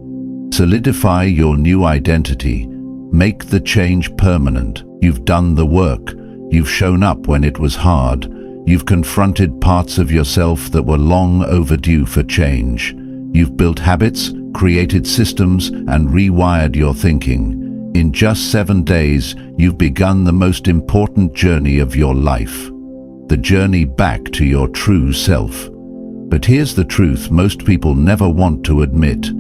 Solidify your new identity. Make the change permanent. You've done the work. You've shown up when it was hard. You've confronted parts of yourself that were long overdue for change. You've built habits, created systems, and rewired your thinking. In just 7 days, you've begun the most important journey of your life. The journey back to your true self. But here's the truth most people never want to admit.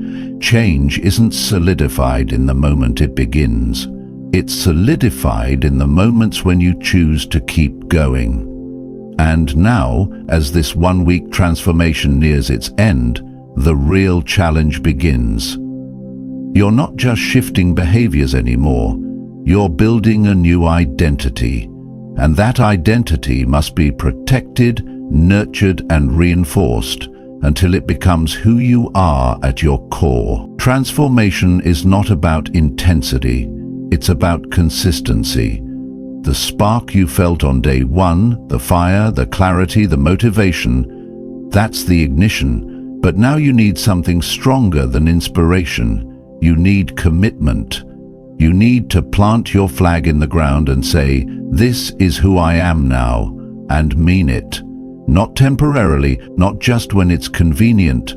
Change isn't solidified in the moment it begins. It's solidified in the moments when you choose to keep going. And now, as this one-week transformation nears its end, the real challenge begins. You're not just shifting behaviors anymore. You're building a new identity. And that identity must be protected, nurtured, and reinforced until it becomes who you are at your core. Transformation is not about intensity, it's about consistency. The spark you felt on day one, the fire, the clarity, the motivation, that's the ignition. But now you need something stronger than inspiration. You need commitment. You need to plant your flag in the ground and say, "This is who I am now," and mean it. Not temporarily, not just when it's convenient,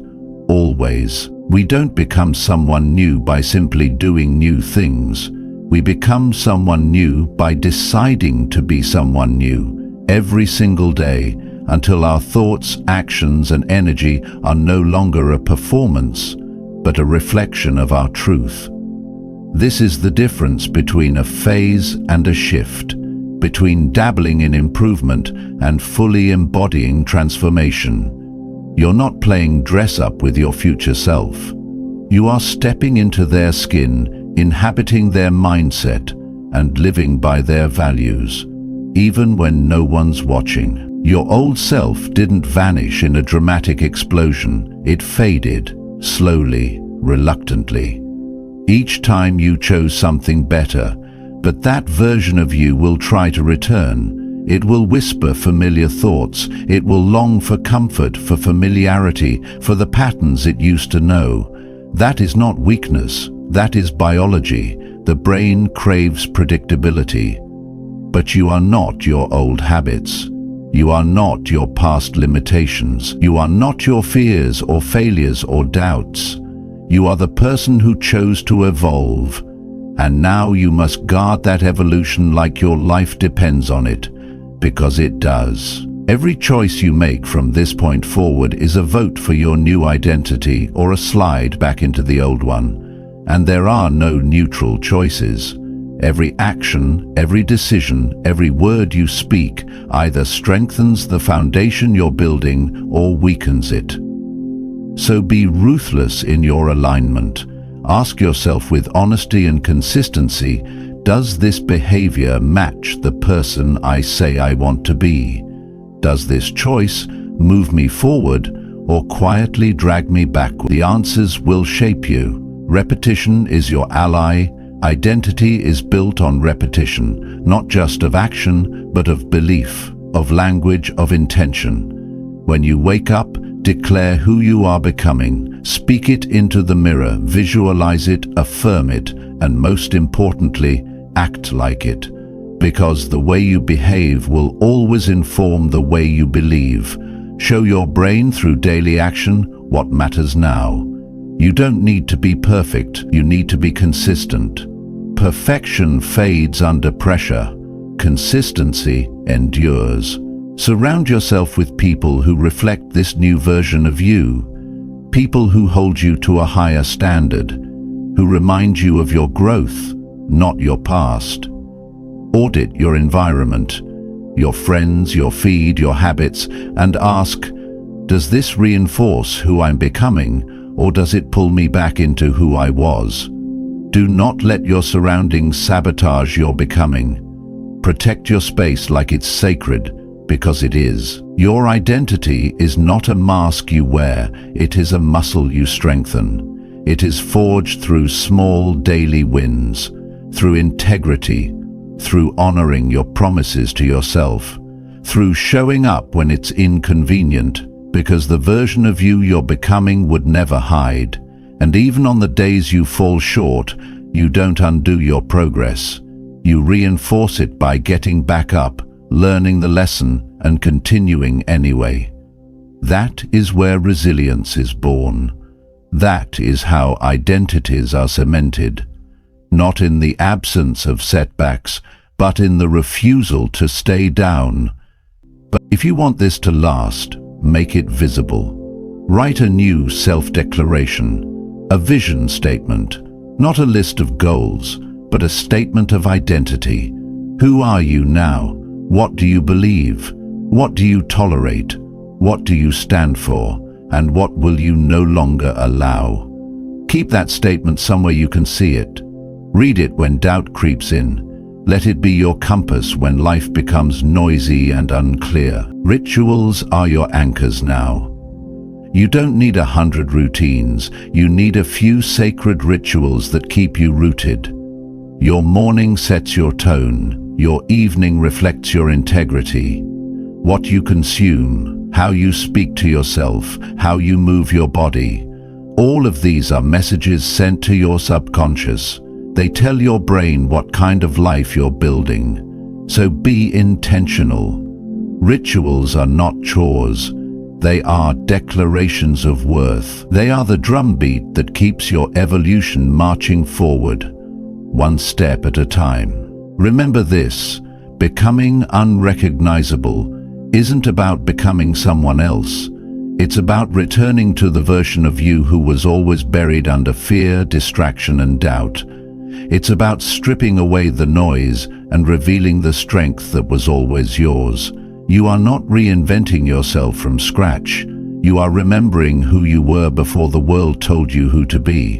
always. We don't become someone new by simply doing new things. We become someone new by deciding to be someone new every single day until our thoughts, actions, and energy are no longer a performance, but a reflection of our truth. This is the difference between a phase and a shift, between dabbling in improvement and fully embodying transformation. You're not playing dress-up with your future self. You are stepping into their skin, inhabiting their mindset, and living by their values, even when no one's watching. Your old self didn't vanish in a dramatic explosion. It faded, slowly, reluctantly. Each time you chose something better, but that version of you will try to return. It will whisper familiar thoughts. It will long for comfort, for familiarity, for the patterns it used to know. That is not weakness. That is biology. The brain craves predictability. But you are not your old habits. You are not your past limitations. You are not your fears or failures or doubts. You are the person who chose to evolve. And now you must guard that evolution like your life depends on it, because it does. Every choice you make from this point forward is a vote for your new identity or a slide back into the old one. And there are no neutral choices. Every action, every decision, every word you speak either strengthens the foundation you're building or weakens it. So be ruthless in your alignment. Ask yourself with honesty and consistency, does this behavior match the person I say I want to be? Does this choice move me forward or quietly drag me backward? The answers will shape you. Repetition is your ally. Identity is built on repetition, not just of action, but of belief, of language, of intention. When you wake up, declare who you are becoming. Speak it into the mirror, visualize it, affirm it, and most importantly, act like it. Because the way you behave will always inform the way you believe. Show your brain through daily action what matters now. You don't need to be perfect, you need to be consistent. Perfection fades under pressure. Consistency endures. Surround yourself with people who reflect this new version of you. People who hold you to a higher standard, who remind you of your growth, not your past. Audit your environment, your friends, your feed, your habits, and ask, does this reinforce who I'm becoming, or does it pull me back into who I was? Do not let your surroundings sabotage your becoming. Protect your space like it's sacred, because it is. Your identity is not a mask you wear, it is a muscle you strengthen. It is forged through small daily wins, through integrity, through honoring your promises to yourself, through showing up when it's inconvenient, because the version of you you're becoming would never hide. And even on the days you fall short, you don't undo your progress. You reinforce it by getting back up, learning the lesson, and continuing anyway. That is where resilience is born. That is how identities are cemented. Not in the absence of setbacks, but in the refusal to stay down. But if you want this to last, make it visible. Write a new self-declaration, a vision statement, not a list of goals, but a statement of identity. Who are you now? What do you believe? What do you tolerate? What do you stand for? And what will you no longer allow? Keep that statement somewhere you can see it. Read it when doubt creeps in. Let it be your compass when life becomes noisy and unclear. Rituals are your anchors now. You don't need 100 routines. You need a few sacred rituals that keep you rooted. Your morning sets your tone. Your evening reflects your integrity. What you consume, how you speak to yourself, how you move your body. All of these are messages sent to your subconscious. They tell your brain what kind of life you're building. So be intentional. Rituals are not chores. They are declarations of worth. They are the drumbeat that keeps your evolution marching forward, one step at a time. Remember this, becoming unrecognizable isn't about becoming someone else. It's about returning to the version of you who was always buried under fear, distraction, and doubt. It's about stripping away the noise and revealing the strength that was always yours. You are not reinventing yourself from scratch. You are remembering who you were before the world told you who to be.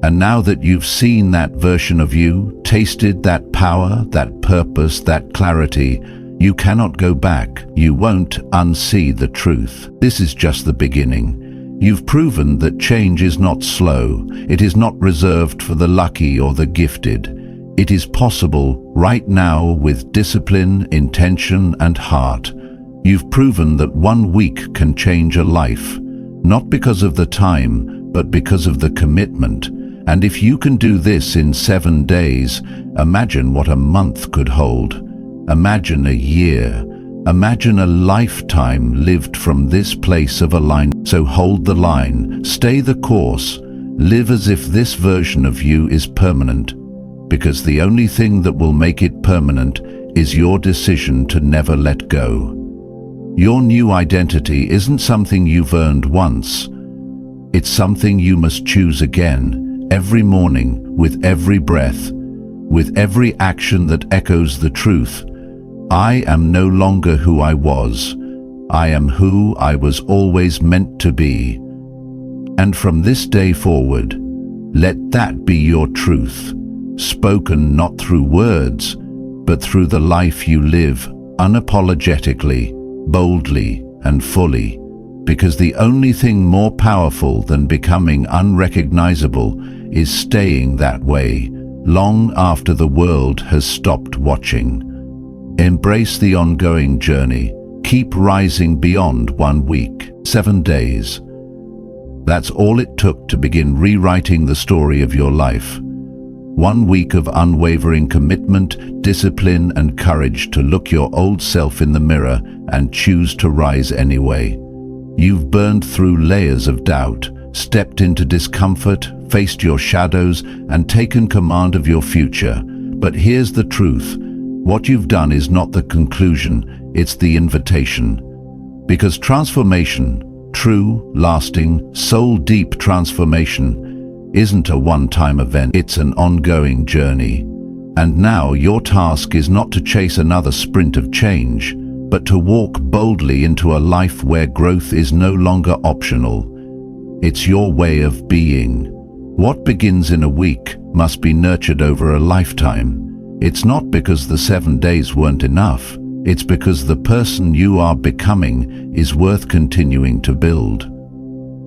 And now that you've seen that version of you, tasted that power, that purpose, that clarity, You cannot go back. You won't unsee the truth. This is just the beginning. You've proven that change is not slow. It is not reserved for the lucky or the gifted. It is possible right now with discipline, intention, and heart. You've proven that 1 week can change a life, not because of the time, but because of the commitment. And if you can do this in 7 days, imagine what a month could hold. Imagine a year. Imagine a lifetime lived from this place of alignment. So hold the line, stay the course, live as if this version of you is permanent, because the only thing that will make it permanent is your decision to never let go. Your new identity isn't something you've earned once. It's something you must choose again, every morning, with every breath, with every action that echoes the truth. I am no longer who I was. I am who I was always meant to be. And from this day forward, let that be your truth, spoken not through words, but through the life you live, unapologetically, boldly, and fully. Because the only thing more powerful than becoming unrecognizable is staying that way, long after the world has stopped watching. Embrace the ongoing journey. Keep rising beyond 1 week, 7 days. That's all it took to begin rewriting the story of your life. 1 week of unwavering commitment, discipline, and courage to look your old self in the mirror and choose to rise anyway. You've burned through layers of doubt, stepped into discomfort, faced your shadows, and taken command of your future. But here's the truth. What you've done is not the conclusion, it's the invitation. Because transformation, true, lasting, soul-deep transformation, isn't a one-time event, it's an ongoing journey. And now your task is not to chase another sprint of change, but to walk boldly into a life where growth is no longer optional. It's your way of being. What begins in a week must be nurtured over a lifetime. It's not because the 7 days weren't enough. It's because the person you are becoming is worth continuing to build.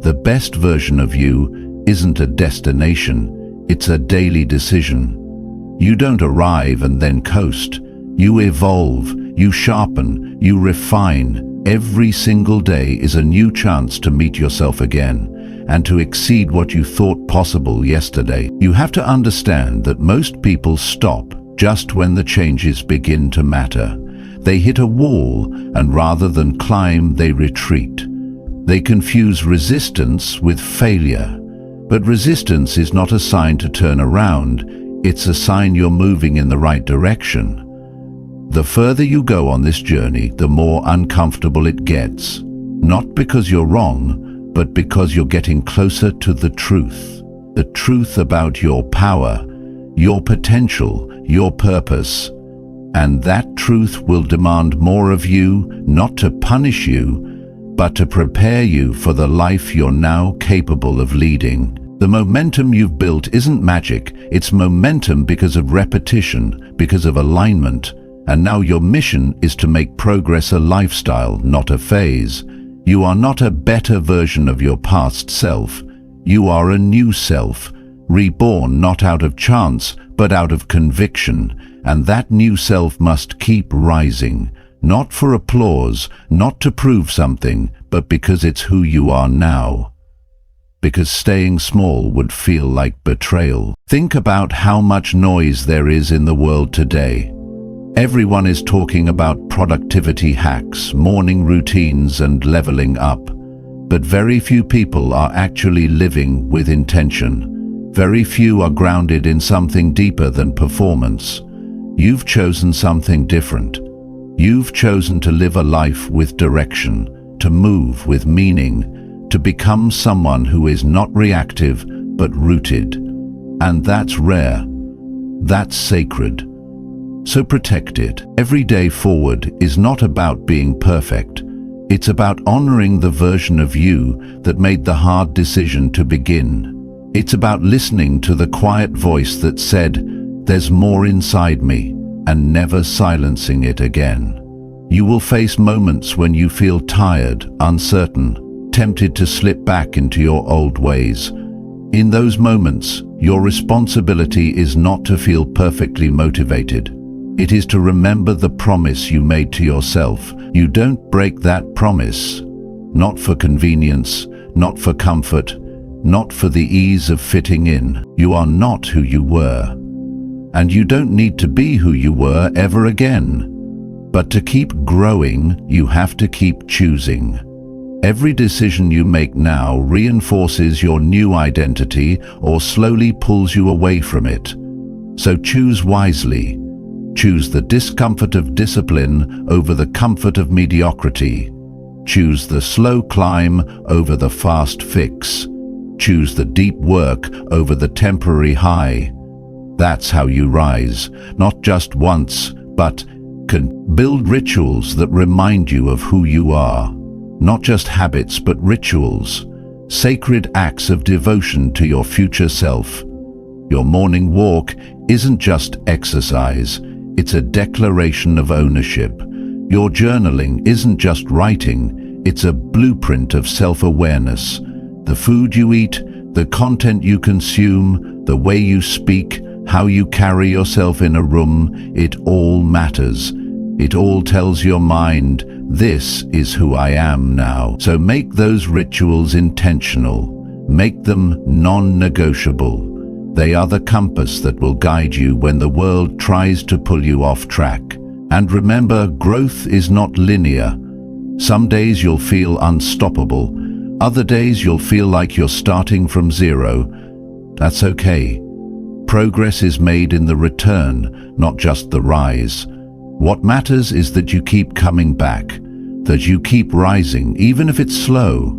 The best version of you isn't a destination, it's a daily decision. You don't arrive and then coast. You evolve, you sharpen, you refine. Every single day is a new chance to meet yourself again and to exceed what you thought possible yesterday. You have to understand that most people stop just when the changes begin to matter. They hit a wall, and rather than climb, they retreat. They confuse resistance with failure. But resistance is not a sign to turn around, it's a sign you're moving in the right direction. The further you go on this journey, the more uncomfortable it gets. Not because you're wrong, but because you're getting closer to the truth. The truth about your power, your potential, your purpose. And that truth will demand more of you, not to punish you, but to prepare you for the life you're now capable of leading. The momentum you've built isn't magic, it's momentum because of repetition, because of alignment. And now your mission is to make progress a lifestyle, not a phase. You are not a better version of your past self. You are a new self, reborn not out of chance, but out of conviction. And that new self must keep rising, not for applause, not to prove something, but because it's who you are now. Because staying small would feel like betrayal. Think about how much noise there is in the world today. Everyone is talking about productivity hacks, morning routines, and leveling up. But very few people are actually living with intention. Very few are grounded in something deeper than performance. You've chosen something different. You've chosen to live a life with direction, to move with meaning, to become someone who is not reactive but rooted. And that's rare. That's sacred. So protect it. Every day forward is not about being perfect. It's about honoring the version of you that made the hard decision to begin. It's about listening to the quiet voice that said, "There's more inside me," and never silencing it again. You will face moments when you feel tired, uncertain, tempted to slip back into your old ways. In those moments, your responsibility is not to feel perfectly motivated. It is to remember the promise you made to yourself. You don't break that promise. Not for convenience, not for comfort, not for the ease of fitting in. You are not who you were. And you don't need to be who you were ever again. But to keep growing, you have to keep choosing. Every decision you make now reinforces your new identity or slowly pulls you away from it. So choose wisely. Choose the discomfort of discipline over the comfort of mediocrity. Choose the slow climb over the fast fix. Choose the deep work over the temporary high. That's how you rise, not just once, but can build rituals that remind you of who you are. Not just habits, but rituals, sacred acts of devotion to your future self. Your morning walk isn't just exercise, it's a declaration of ownership. Your journaling isn't just writing, it's a blueprint of self-awareness. The food you eat, the content you consume, the way you speak, how you carry yourself in a room, it all matters. It all tells your mind, this is who I am now. So make those rituals intentional. Make them non-negotiable. They are the compass that will guide you when the world tries to pull you off track. And remember, growth is not linear. Some days you'll feel unstoppable. Other days you'll feel like you're starting from zero. That's okay. Progress is made in the return, not just the rise. What matters is that you keep coming back, that you keep rising, even if it's slow,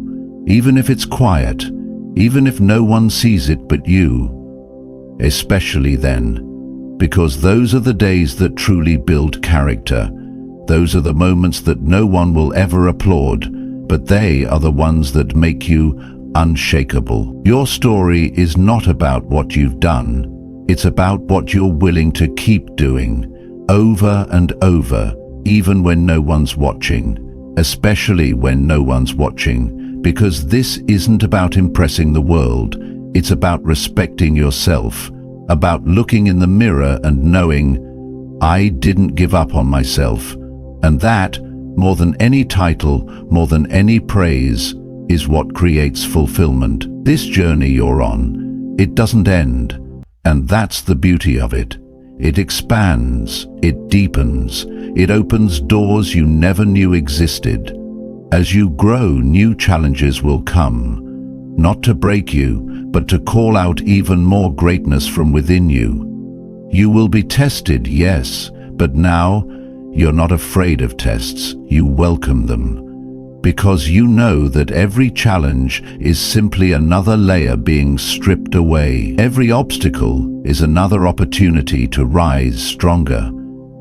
even if it's quiet, even if no one sees it but you. Especially then, because those are the days that truly build character. Those are the moments that no one will ever applaud, but they are the ones that make you unshakable. Your story is not about what you've done, it's about what you're willing to keep doing. Over and over, even when no one's watching, especially when no one's watching, because this isn't about impressing the world, it's about respecting yourself, about looking in the mirror and knowing, I didn't give up on myself. And that, more than any title, more than any praise, is what creates fulfillment. This journey you're on, it doesn't end, and that's the beauty of it. It expands, it deepens, it opens doors you never knew existed. As you grow, new challenges will come, not to break you, but to call out even more greatness from within you. You will be tested, yes, but now you're not afraid of tests, you welcome them. Because you know that every challenge is simply another layer being stripped away. Every obstacle is another opportunity to rise stronger,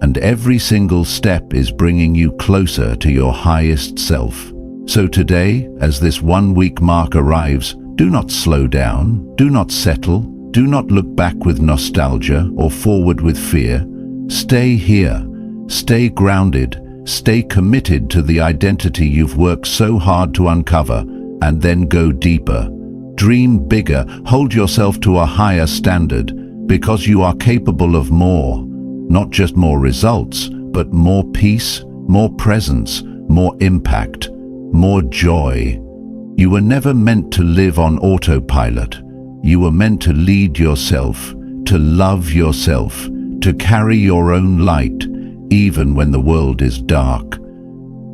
and every single step is bringing you closer to your highest self. So today, as this 1 week mark arrives, do not slow down, do not settle, do not look back with nostalgia or forward with fear. Stay here, stay grounded, stay committed to the identity you've worked so hard to uncover, and then go deeper. Dream bigger, hold yourself to a higher standard, because you are capable of more. Not just more results, but more peace, more presence, more impact, more joy. You were never meant to live on autopilot. You were meant to lead yourself, to love yourself, to carry your own light, even when the world is dark.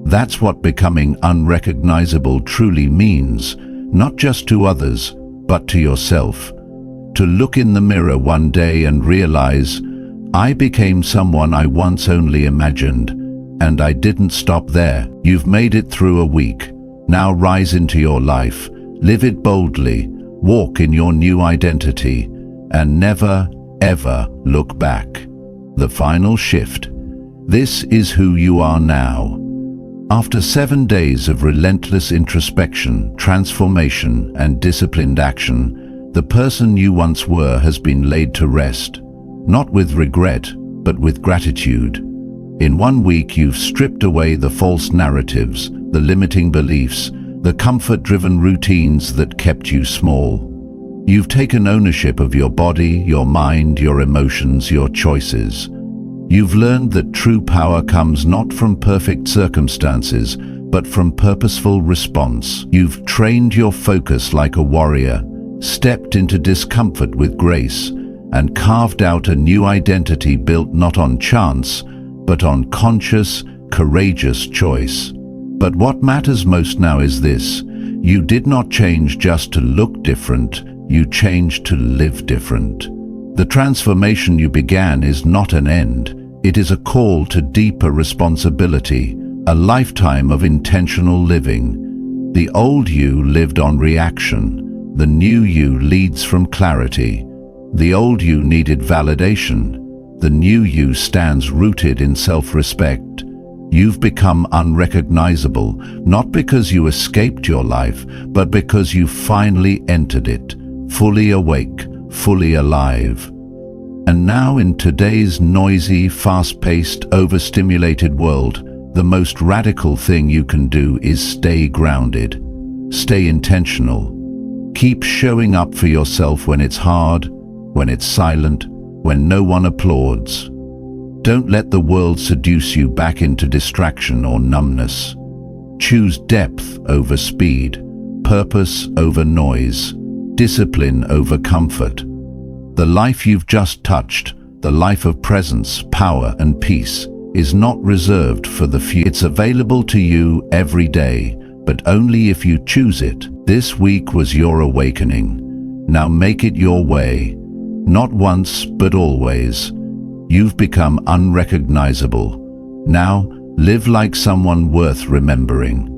That's what becoming unrecognizable truly means, not just to others, but to yourself. To look in the mirror one day and realize, I became someone I once only imagined, and I didn't stop there. You've made it through a week. Now rise into your life, live it boldly, walk in your new identity, and never, ever look back. The final shift. This is who you are now. After 7 days of relentless introspection, transformation, and disciplined action, the person you once were has been laid to rest, not with regret, but with gratitude. In 1 week, you've stripped away the false narratives, the limiting beliefs, the comfort-driven routines that kept you small. You've taken ownership of your body, your mind, your emotions, your choices. You've learned that true power comes not from perfect circumstances, but from purposeful response. You've trained your focus like a warrior, stepped into discomfort with grace, and carved out a new identity built not on chance, but on conscious, courageous choice. But what matters most now is this: you did not change just to look different, you changed to live different. The transformation you began is not an end, it is a call to deeper responsibility, a lifetime of intentional living. The old you lived on reaction, the new you leads from clarity. The old you needed validation, the new you stands rooted in self-respect. You've become unrecognizable, not because you escaped your life, but because you finally entered it, fully awake, fully alive. And now, in today's noisy, fast-paced, overstimulated world, the most radical thing you can do is stay grounded. Stay intentional. Keep showing up for yourself when it's hard, when it's silent, when no one applauds. Don't let the world seduce you back into distraction or numbness. Choose depth over speed, purpose over noise, discipline over comfort. The life you've just touched, the life of presence, power, and peace, is not reserved for the few. It's available to you every day, but only if you choose it. This week was your awakening. Now make it your way. Not once, but always. You've become unrecognizable. Now, live like someone worth remembering.